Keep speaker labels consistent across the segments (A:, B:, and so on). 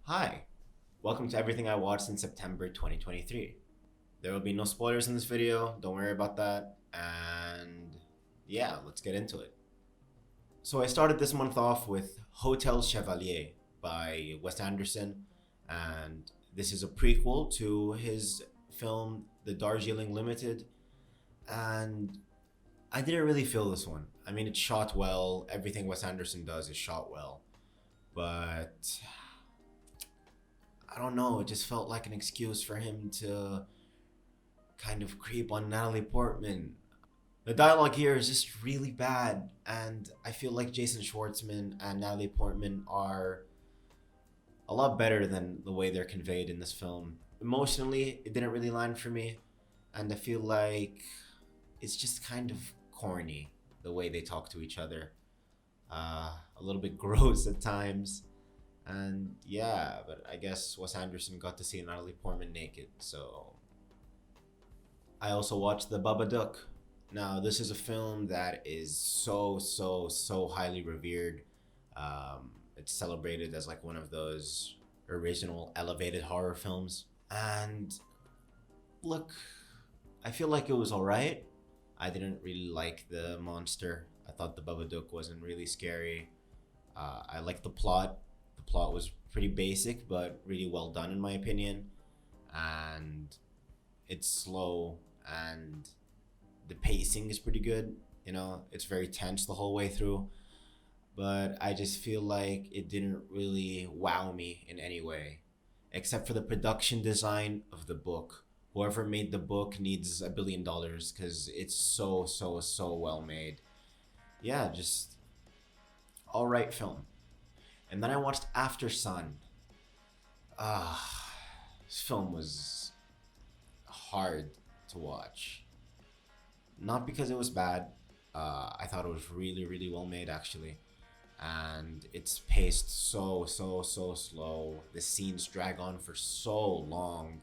A: Hi, welcome to everything I watched in September 2023. There will be no spoilers in this video, don't worry about that, and yeah, let's get into it. So I started this month off with Hotel Chevalier by Wes Anderson, and this is a prequel to his film The Darjeeling Limited, and I didn't really feel this one. I mean, it's shot well, everything Wes Anderson does is shot well, but I don't know, it just felt like an excuse for him to kind of creep on Natalie Portman. The dialogue here is just really bad, and I feel like Jason Schwartzman and Natalie Portman are a lot better than the way they're conveyed in this film. Emotionally, it didn't really land for me, and I feel like it's just kind of corny the way they talk to each other. A little bit gross at times. And yeah, but I guess Wes Anderson got to see Natalie Portman naked, so I also watched The Babadook. Now, this is a film that is so highly revered. It's celebrated as like one of those original elevated horror films. And look, I feel like it was alright. I didn't really like the monster. I thought the Babadook wasn't really scary. I liked the plot. The plot was pretty basic, but really well done in my opinion. And it's slow, and the pacing is pretty good. You know, it's very tense the whole way through. But I just feel like it didn't really wow me in any way, except for the production design of the book. Whoever made the book needs $1 billion because it's so well made. Yeah, just all right film. And then I watched After Sun. Ah, this film was hard to watch. Not because it was bad. I thought it was really well made actually, and it's paced so slow. The scenes drag on for so long,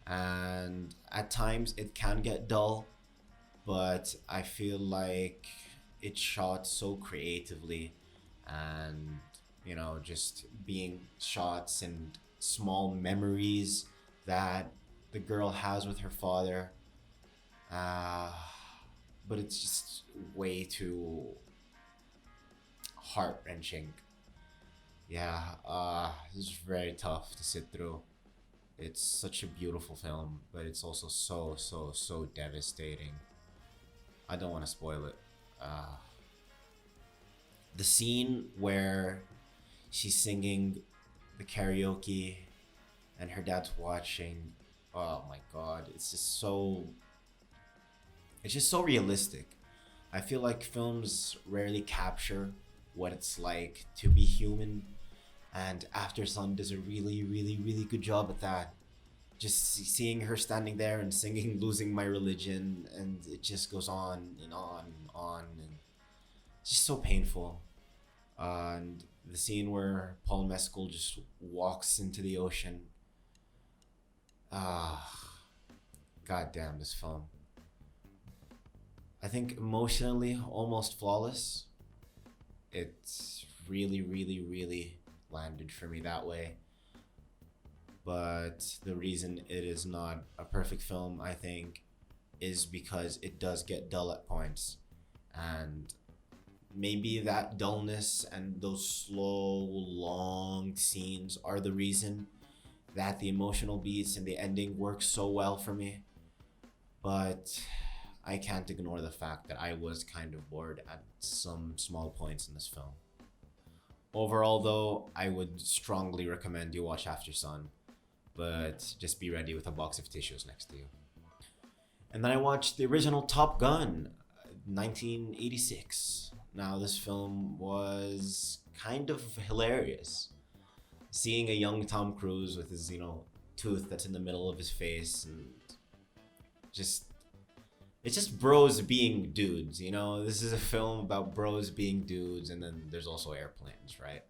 A: and at times it can get dull. But I feel like it's shot so creatively, and just being shots and small memories that the girl has with her father. Uh, but it's just way too heart wrenching. Yeah, this is very tough to sit through. It's such a beautiful film, but it's also so devastating. I don't want to spoil it. Uh, the scene where she's singing the karaoke and her dad's watching. Oh my god, it's just so realistic. I feel like films rarely capture what it's like to be human, and After Sun does a really good job at that. Just seeing her standing there and singing "Losing My Religion," and it just goes on and on, and it's just so painful. And the scene where Paul Mescal just walks into the ocean. Ah, goddamn, this film. I think emotionally almost flawless. It's really landed for me that way. But the reason it is not a perfect film, I think, is because it does get dull at points. And maybe that dullness and those slow, long scenes are the reason that the emotional beats and the ending work so well for me. But I can't ignore the fact that I was kind of bored at some small points in this film. Overall, though, I would strongly recommend you watch After Sun, but just be ready with a box of tissues next to you. And then I watched the original Top Gun, 1986. Now, this film was kind of hilarious. Seeing a young Tom Cruise with his, tooth that's in the middle of his face, and just it's just bros being dudes, This is a film about bros being dudes, and then there's also airplanes, right?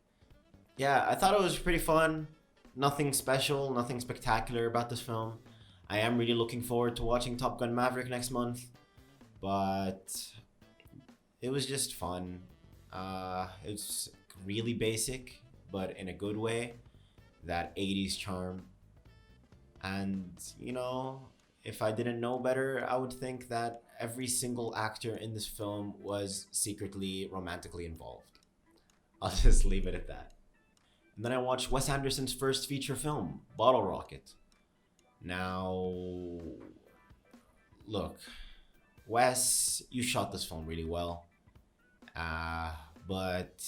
A: Yeah, I thought it was pretty fun. Nothing special, nothing spectacular about this film. I am really looking forward to watching Top Gun Maverick next month, but it was just fun. It's really basic, but in a good way. that 80s charm. And, you know, if I didn't know better, I would think that every single actor in this film was secretly romantically involved. I'll just leave it at that. And then I watched Wes Anderson's first feature film, Bottle Rocket. Now, look, Wes, you shot this film really well, but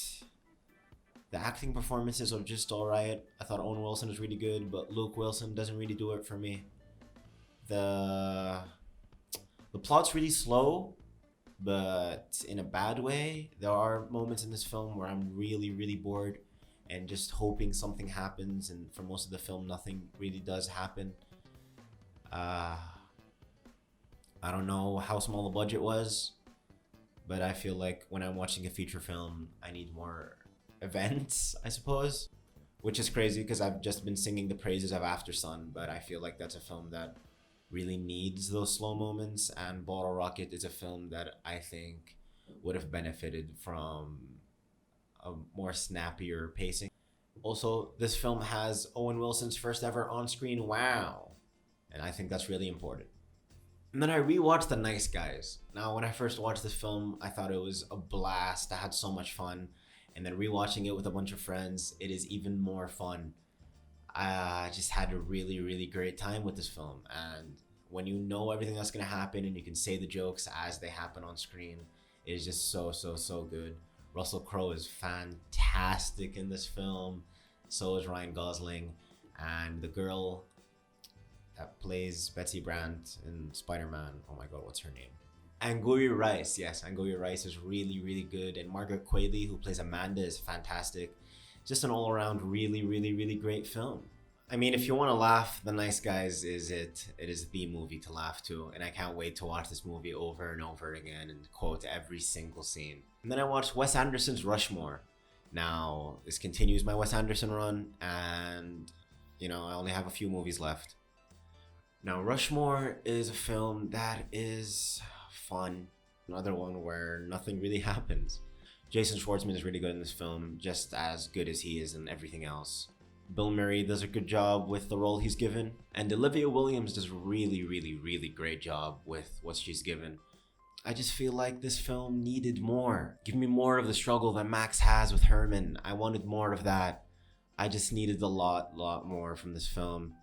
A: the acting performances are just alright. I thought Owen Wilson was really good, but Luke Wilson doesn't really do it for me. The plot's really slow, but in a bad way. There are moments in this film where I'm really bored and just hoping something happens, and for most of the film nothing really does happen. I don't know how small the budget was, but I feel like when I'm watching a feature film, I need more events, I suppose. Which is crazy because I've just been singing the praises of After Sun, but I feel like that's a film that really needs those slow moments, and Bottle Rocket is a film that I think would have benefited from a more snappier pacing. Also, this film has Owen Wilson's first ever on-screen wow, and I think that's really important. And then I rewatched The Nice Guys. Now, when I first watched this film, I thought it was a blast. I had so much fun. And then rewatching it with a bunch of friends, it is even more fun. I just had a really great time with this film. And when you know everything that's going to happen and you can say the jokes as they happen on screen, it is just so good. Russell Crowe is fantastic in this film. So is Ryan Gosling. And the girl that plays Betsy Brandt in Spider-Man, oh my god, what's her name? Angourie Rice. Yes, Angourie Rice is really good. And Margaret Qualley, who plays Amanda, is fantastic. Just an all-around really great film. I mean, if you want to laugh, The Nice Guys is it. It is the movie to laugh to, and I can't wait to watch this movie over and over again and quote every single scene. And then I watched Wes Anderson's Rushmore. Now, this continues my Wes Anderson run, and, you know, I only have a few movies left. Now, Rushmore is a film that is fun. Another one where nothing really happens. Jason Schwartzman is really good in this film, just as good as he is in everything else. Bill Murray does a good job with the role he's given, and Olivia Williams does a really great job with what she's given. I just feel like this film needed more. Give me more of the struggle that Max has with Herman. I wanted more of that. I just needed a lot more from this film.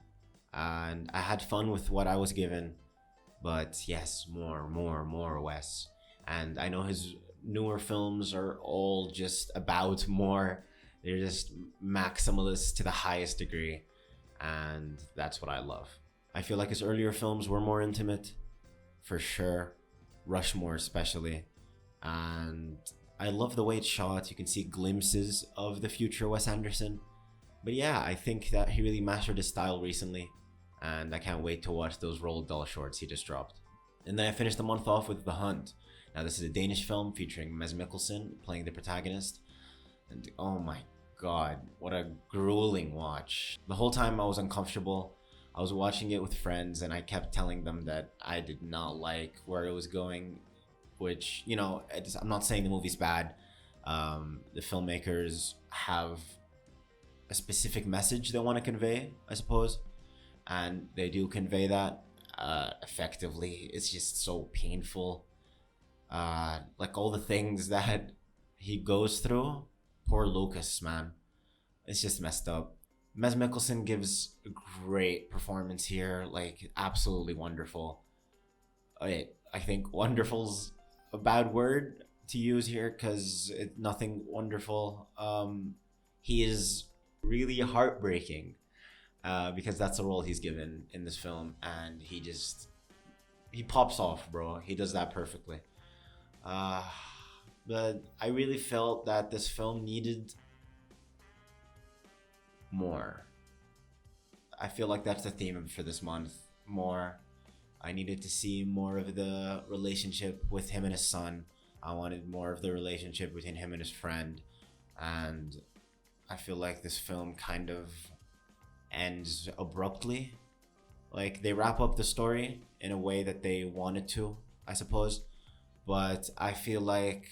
A: And I had fun with what I was given. But yes, more Wes. And I know his newer films are all just about more. They're just maximalist to the highest degree. And that's what I love. I feel like his earlier films were more intimate, for sure. Rushmore especially. And I love the way it's shot. You can see glimpses of the future Wes Anderson. But yeah, I think that he really mastered his style recently. And I can't wait to watch those Roald Dahl shorts he just dropped. And then I finished the month off with The Hunt. Now this is a Danish film featuring Mads Mikkelsen playing the protagonist. And oh my god, what a grueling watch. The whole time I was uncomfortable. I was watching it with friends and I kept telling them that I did not like where it was going. Which, you know, I'm not saying the movie's bad. The filmmakers have a specific message they want to convey, I suppose. And they do convey that effectively. It's just so painful. Like all the things that he goes through. Poor Lucas, man. It's just messed up. Mads Mikkelsen gives a great performance here. Like, absolutely wonderful. I think wonderful's a bad word to use here because it's nothing wonderful. He is really heartbreaking. Because that's the role he's given in this film, and he pops off, bro. He does that perfectly. But I really felt that this film needed more. I feel like that's the theme for this month. More. I needed to see more of the relationship with him and his son. I wanted more of the relationship between him and his friend, and I feel like this film kind of ends abruptly. Like, they wrap up the story in a way that they wanted to, I suppose, but I feel like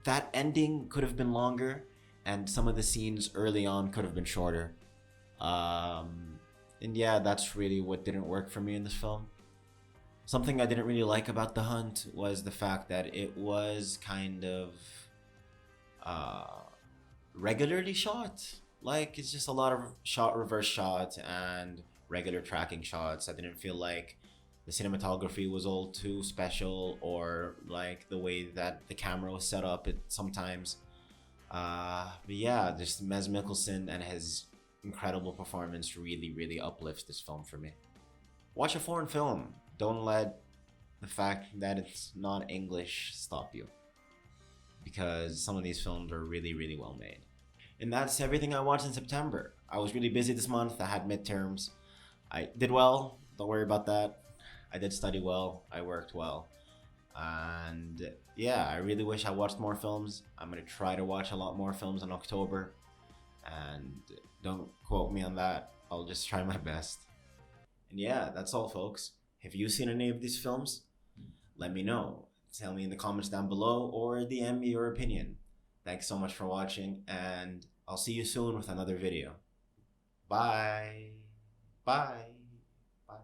A: that ending could have been longer, and some of the scenes early on could have been shorter. And yeah, that's really what didn't work for me in this film. Something I didn't really like about The Hunt was the fact that it was kind of uh, regularly shot. Like, it's just a lot of shot reverse shots and regular tracking shots. I didn't feel like the cinematography was all too special, or like the way that the camera was set up it sometimes. But yeah, just Mez Mikkelsen and his incredible performance really uplifts this film for me. Watch a foreign film. Don't let the fact that it's not English stop you, because some of these films are really well made. And that's everything I watched in September. I was really busy this month. I had midterms. I did well. Don't worry about that. I did study well. I worked well. And yeah, I really wish I watched more films. I'm going to try to watch a lot more films in October. And don't quote me on that. I'll just try my best. And yeah, that's all, folks. Have you seen any of these films? Let me know. Tell me in the comments down below, or DM me your opinion. Thanks so much for watching, and I'll see you soon with another video. Bye. Bye. Bye.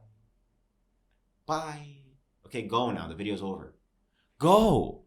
A: Bye. Okay, go now. The video's over. Go!